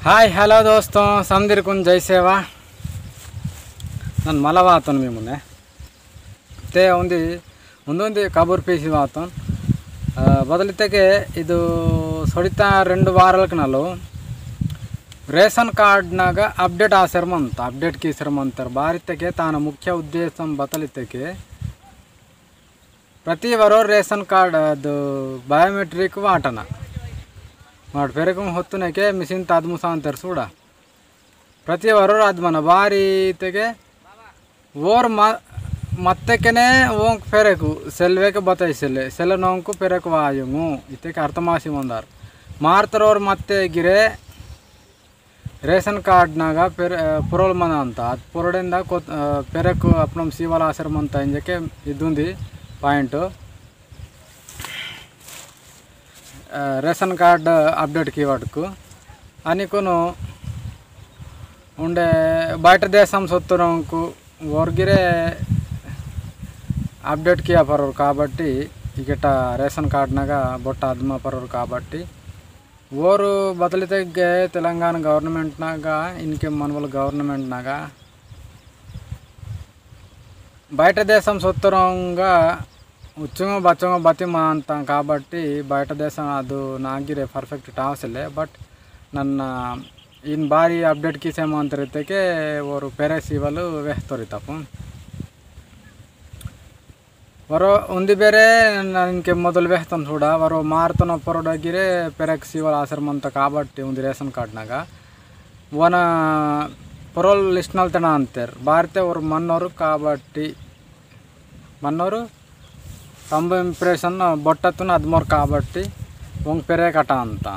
Hi hello दोस्तों समदिर कुन जय सेवा ನಾನು ಮಲವಾತನು మీ ಮುನ್ನೆ తే ఉంది ಮುಂದೊಂದು ಕಬೂರ್ ಪೀಸಿ ವಾತನ್ ಬದಲಿತೆಗೆ ಇದು ಸೊಡಿತ 2 ವಾರలకు ನಲು ರೇಷನ್ ಕಾರ್ಡ್ನಾಗ ಅಪ್ಡೇಟ್ ಆಸರ್ಮಂತ ಅಪ್ಡೇಟ್ ಕೀಸರ್ಮಂತಾರೆ ಭಾರತಕ್ಕೆ ತಾನ ಮುಖ್ಯ ಉದ್ದೇಶಂ ಬದಲಿತೆಗೆ ಪ್ರತಿ ವರೋ ರೇಷನ್ ಕಾರ್ಡ್ ಅದು ಬಯೋಮೆಟ್ರಿಕ್ ವಾಟನ ಮಾಡಿ ಪೆರಕಂ ಹೊತ್ತುನಕ್ಕೆ ಮಿಷಿನ್ ತಾದ್ಮುಸ ಅಂತಾರೆ ಸೂಡ ಪ್ರತಿ ವರೋ ಅದ್ಮನ ಬಾರಿ ತೆಗೆ ಓರ್ ಮತ್ತಕೆನೆ ಓಂಕ್ ಪೆರಕು ಸೆಲ್ವೇಕೆ ಬತಾಯಿಸೆಲ್ಲೆ ಸೆಲ್ಲ ನೋಂಕು ಪೆರಕು ವಾಯುಂಗು ಇತ್ತಕ್ಕೆ ಅರ್ಥಮಾಸಿ ಮಂದಾರ ಮಾರ್ತರೋರು ಮತ್ತೆ ಗಿರೆ ರೇಷನ್ ಕಾರ್ಡ್ನಾಗ ಪುರೋಲ್ ಮನ ಅಂತ ಅದು ಪುರಡಿಂದ ಪೆರಕು ಅಪ್ನಮ್ ಸೀವಲ ಆಸರ್ಮಂತ ಇಂಜಕ್ಕೆ ಇದ್ದುಂದಿ ಪಾಯಿಂಟು ರೇಷನ್ ಕಾರ್ಡ್ అప్డేట్ కీవర్డ్కు అనికును ఉండే బయట దేశం సొత్తునకు వర్గిరే అప్డేట్ కియా పరరు కాబట్టి ఇకట రేషన్ కార్డ్నాಗ ಬೊಟ್ಟ ಅದ್ಮ ಪರರು కాబట్టి ಓರು ಬದಲಿತೆಗೆ ತೆಲಂಗಾಣ ಗೌರ್ಮೆಂಟ್ನಾಗ ಇನ್ಕೆ ಮನ್ವಲ್ ಗೌರ್ಮೆಂಟ್ನಾಗ బయట దేశం సొత్తురంగా ఉచ్చంగా బచ్చంగా బతిమా అంతాం కాబట్టి బయట దేశం ಅದು ನಾಗಿರೆ ಪರ್ಫೆಕ್ಟ್ ಟಾವಸಲೆ ಬಟ್ ನನ್ನ ಇನ್ ಬಾರಿ ಅಪ್ಡೇಟ್ ಕಿಸೇಮ ಅಂತರಿದ್ದಕ್ಕೆ ಅವರು ಪೆರೆ ಸಿವಲು ವೆಹ್ತೋರಿ ತಪ್ಪು ವರೋ ಉಂದಿ ಬೇರೆ ನನಗೆ ಮೊದಲು ವೆಹ್ತನ್ ಕೂಡ ವರೋ ಮಾರ್ತನ ಪರಡೋಗಿರೆ ಪೆರೆಕ್ ಸಿವಲ್ ಆಸರ್ಮಂತ కాబట్టి ఉంది ರೇಷನ್ ಕಾರ್ಡ್ನಾಗ ವನ ಪರೋಲ್ ಲಿಸ್ಟ್ನಲ್ಲಿ ತನ ಅಂತಾರೆ ಭಾರತ ಅವರು ಮನ್ನೋರು కాబట్టి ಮನ್ನೋರು ತಂಬ ಇಂಪ್ರೆಷನ್ ಬೊಟ್ಟತ್ತುನ ಅದ್ಮೋರ್ కాబట్టి ಒಂಗ್ ಪೆರೆ ಕಟ ಅಂತ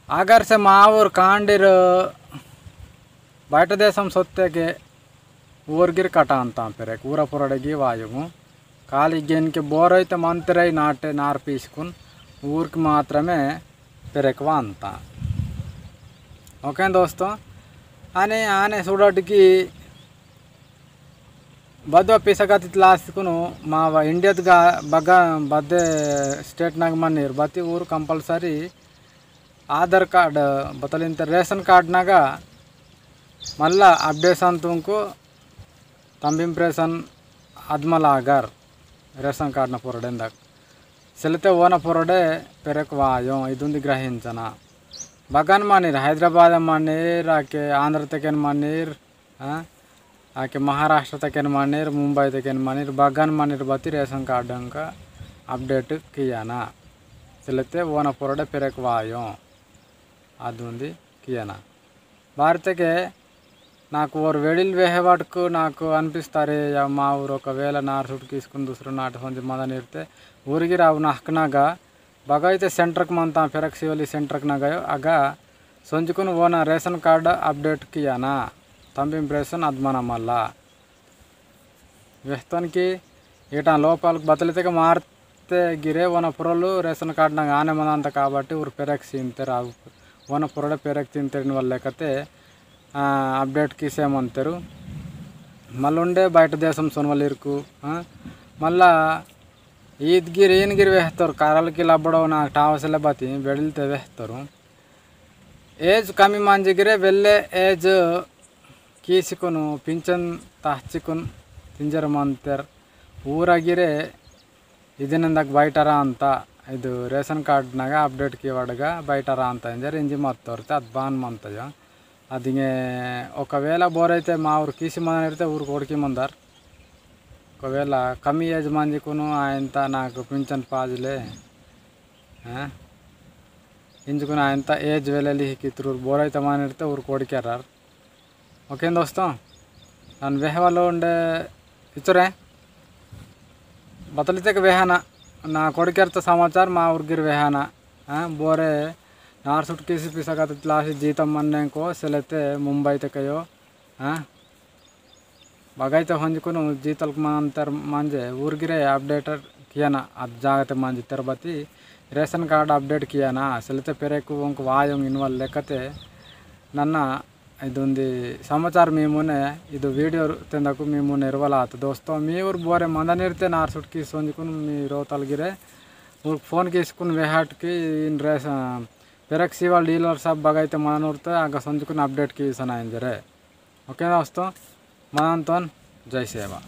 ಆಗಾರ್ಸೆ ಮಾವೂರು ಕಾಂಡಿರು ಬಯಟ ದೇಶಂ ಸೊತ್ತೆಗೆ ಊರ್ಗಿರ್ ಕಟ ಅಂತ ಪೆರೆಕ್ ಊರ ಪೊರಡಗಿ ವಾಯುಗು కాలిగేన్కి బోర్ అయితే మంతరై నారు పీసుకుని ఊరికి మాత్రమే పెరకవా అంత ఓకే దోస్తో అని ఆనే చూడటికి ಬದ್ವ ಪೀಸಗತಿ ಲಾಸ್ಕುನು ಮಾವ ಇಂಡಿಯಾದ ಬಗ್ಗ ಬದ್ದೆ ಸ್ಟೇಟ್ನಾಗ ಮಣ್ಣೀರು ಬತ್ತಿ ಊರು ಕಂಪಲ್ಸರಿ ಆಧಾರ್ ಕಾರ್ಡ್ ಬತ್ತಲಿಂತ ರೇಷನ್ ಕಾರ್ಡ್ನಾಗ ಮಲ್ಲ ಅಪ್ಡೇಷನ್ ತುಮಕು ತಂಬಿಂಪ್ರೇಷನ್ ಅದ್ಮಲ ಆಗಾರ್ ರೇಷನ್ ಕಾರ್ಡ್ನ ಪೊರಡೆಂದಾಗ సెలితే ఓన పొరడే పెరకు వాయం ఇదుంది గ్రహించన బగాన్ మన్నీర్ హైదరాబాద్ మన్నీర్ ఆకే ఆంధ్ర తెకెన్ మన్నీర్ आके महाराष्ट्र तक मनीर मुंबई तक मनीर बगान मनीर बत्ती रेशन कार्ड का अपडेट किया ना चलते ओन पोरडे पेरक वायो अदी किया भारत के నాకు ఓరు వెడిల్ వేహేవాటుకు నాకు అనిపిస్తారే మా ఊరు ఒకవేళ నారు చుట్టు తీసుకుని దూసరు నాటు ಹೊಂದಿ ಮದನ್ ಇರ್ತೆ ಊರಿಗೆ ರಾವು ನಾಲ್ಕನಾಗ ಬಗೈತೆ ಸೆಂಟ್ರಕ್ಕೆ ಮಂತ ಫೆರಕ್ ಸಿವಲಿ ಸೆಂಟ್ರಕ್ನಾಗ ಆಗ ಸಂಜುకుని ಓನ ration card update ಕಿಯಾನಾ Thambi impression ಅದ್ಮನ ಮಲ್ಲ ವ್ಯಕ್ತನಿಗೆ ಈಟ ಲೋಪಾలకు బతలితే ಮಾರ್ತೆ ಗಿರೆ ಓನ ಪುರಲು ರೇಷನ್ ಕಾರ್ಡ್ನಾಗ ಆನೆ ಮನ ಅಂತ కాబట్టి ಊರು ಪೆರಕ್ ಸಿಂತಾರೆ ಅವು ಓನ ಪುರಡೆ ಪೆರಕ್ ತಿಂತೇನೆ ವಲ್ಲೆಕತೆ అప్డేట్ కిసేమంటారు మళ్ళీ ఉండే బయట దేశం సొనవలిరుకు మళ్ళా ఈద్గిరి ఈయనగిరి వేస్తారు కారాలకి లబ్బడవు నాకు టావసలే బతి వెడిలితే వేస్తారు ఏజ్ కమి మంజిగిరే వెళ్ళే ఏజ్ ಕೀಸಿಕೊನು ಪಿಂಚನ್ ತಹಚಿಕೊನ್ ತಿಂಜರಮಂತರ್ ಊರಾಗಿರೆ ಇದನ್ನಂದಾಗ ಬೈಟರ ಅಂತ ಇದು ರೇಷನ್ ಕಾರ್ಡ್ನಾಗ ಅಪ್ಡೇಟ್ ಕೀವರ್ಡ್ಗ ಬೈಟರ ಅಂತ ಇಂಜರ್ ಇಂಜಿ ಮತ್ತೋರ್ತೆ ಅದು ಬಾನ್ ಮಂತಜ ಅದಿಂಗೆ ఒకవేళ ಬೋರ್ అయితే మా ఊరు కీసి మందని ఇడితే ఊరికి కొడికి మందారు ఒకవేళ కಮ್ಮಿ ఏజ్ మందికును ఆయంత నాకు పింఛన్ పాజులే ಇಂಜುకుని ಆయంత ಏಜ್ ವೇಳೆಲಿ ಕಿತ್ರು ಬೋರ್ అయితే ಮನ ಇಡ್ತೆ ಊರು ಕೊಡಿಕ್ಯಾರ ಓಕೆ ದೋಸ್ತ ನಾನು ವೆಹವಲು ಉಂಡೆ ಇಚ್ಚರೆ ಬತಲಿತೆಗೆ ವೆಹನ ನಾ ಕೊಡಿಕೆರ್ತ ಸಮಾಚಾರ ಮಾ ಊರ್ಗಿರ್ ವೆಹನ ಬೋರೆ ನಾರು ಸುಟ್ಟು ಕಿಸಿ ಪಿಸಕತ್ತ ಲಾಸಿ ಜೀತ ಮನ್ನೆಂಕೋ ಸೆಲೆತೆ ಮುಂಬೈ ತೆಕೆಯೋ ಬಗೈತೆ ಹೊಂಜಿಕೊನು ಜೀತಲ್ಕ ಮಂತರ ಮಂಜೆ ಊರ್ಗಿರೆ ಅಪ್ಡೇಟರ್ ಕಿಯಾನ ಅದು ಜಾಗತೆ ಮಂಜಿ ತೆರಬತಿ ರೇಷನ್ ಕಾರ್ಡ್ ಅಪ್ಡೇಟ್ ಕಿಯಾನ ಸೆಲೆತೆ ಪೆರೆಕು ಒಂಕು ವಾಯಂ ಇನ್ವಲ್ ಲೆಕ್ಕತೆ ನನ್ನ ಇದೊಂದು ಸಮಾಚಾರ మీ ಮುನೆ ಇದು ವಿಡಿಯೋ ತೆಂದಕು మీ ಮುನೆ ಇರವಲ್ಲ ಆತ ದೋಸ್ತ మీ ಊರು ಬೋರೆ ಮಂದನಿರ್ತೆ ನಾರು ಸುಟ್ಟು ಕಿಸಿ ಹೊಂಜಿಕೊನು మీ రోతలగిరే ఊరికి ఫోన్ తీసుకుని వేహాట్కి రేషన్ पेरक सीवाल डीलर साहब बघायते मन उरते आगा संजुकुन अपडेट की सनाइन जरे ओके दोस्तों मन जय सेवा।